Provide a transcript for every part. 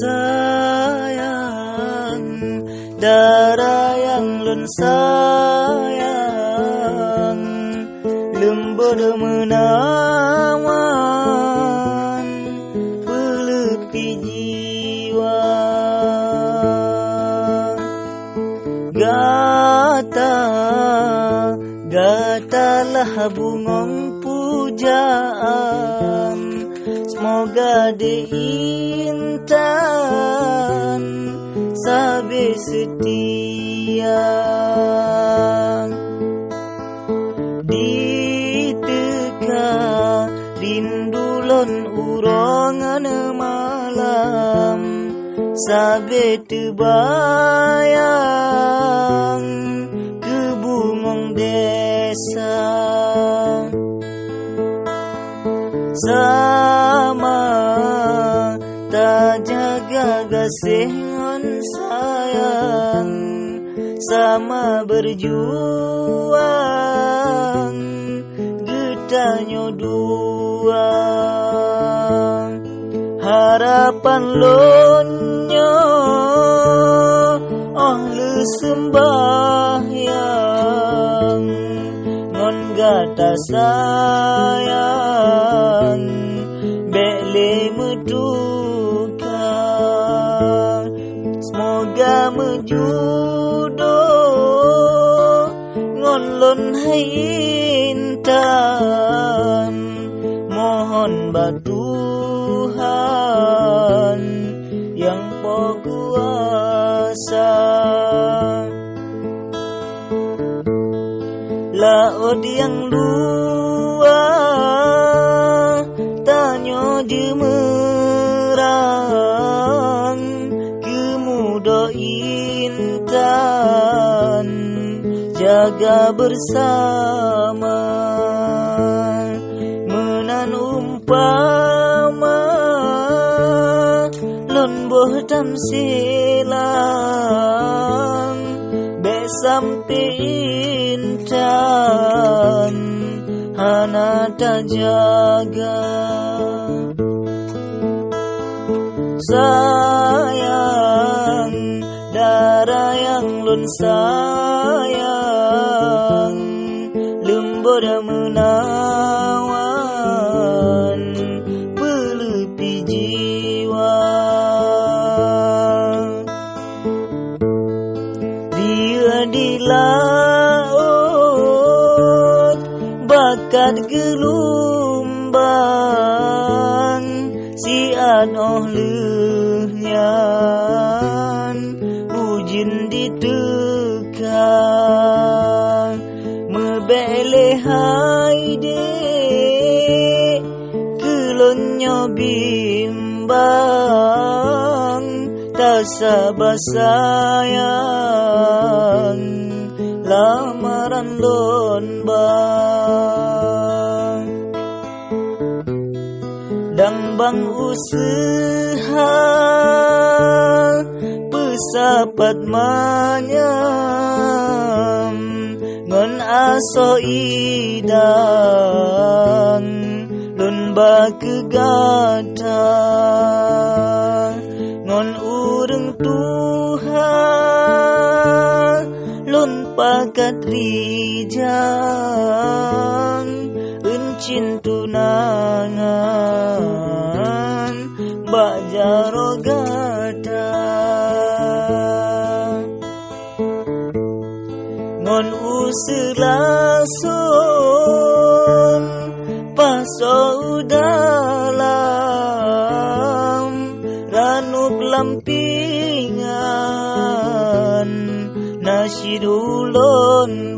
Sayang, darah yang lun sayang, lembut menawan, pelepi jiwa. Gatalah bungong pujaan, semoga diintan sabe setia. Diteka rindulon urongan malam, sabe terbayang ke bungong desa. Sama tak jaga kasihan sayang, sama berjuang getanyo dua. Harapan lonyo le sembahyang, ngon gata sayang bele meduka. Semoga mejudoh ngon lon hai intan, mohon Tuhan yang berkuasa. Laut yang luar tanyo jemerang, kemudo intan jaga bersama. Menan umpama lon boh tam silang, be sampai intan hana tak jaga. Sayang, darah yang lun sayang, lembut menawan, pelepi jiwa. Dia di laut bakat gelombang, si anoh lehnyan ujin ditekan. Mebele haide kelonyo bimbang, tak sabar sayang lamaran lon bang. Dang bang usaha pesapat manyam, ngon aso idang lun ba kegata. Ngon urang Tuhan lun pakat rijang, encin tunangan bak jaro gata. Ngon uselasun paso dalam, ranuk lampingan nasyid ulun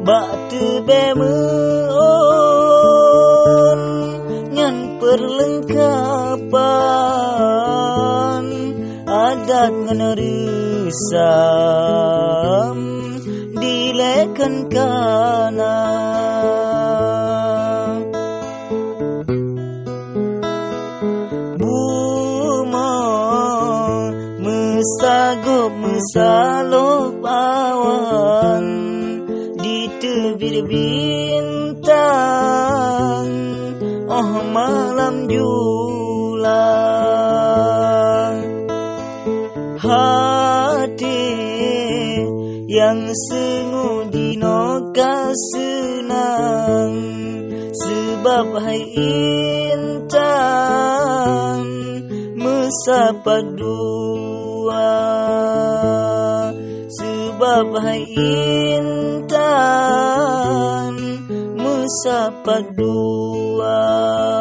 bak tebe meon nyan perlengkapan adat ngeneri mesam dilekan kana buma mesagop mesalop awan di tebir bintang oh malam julang hati yang sengu dino kasenang sebab hai intan mesapa dua sebab hai intan mesapa dua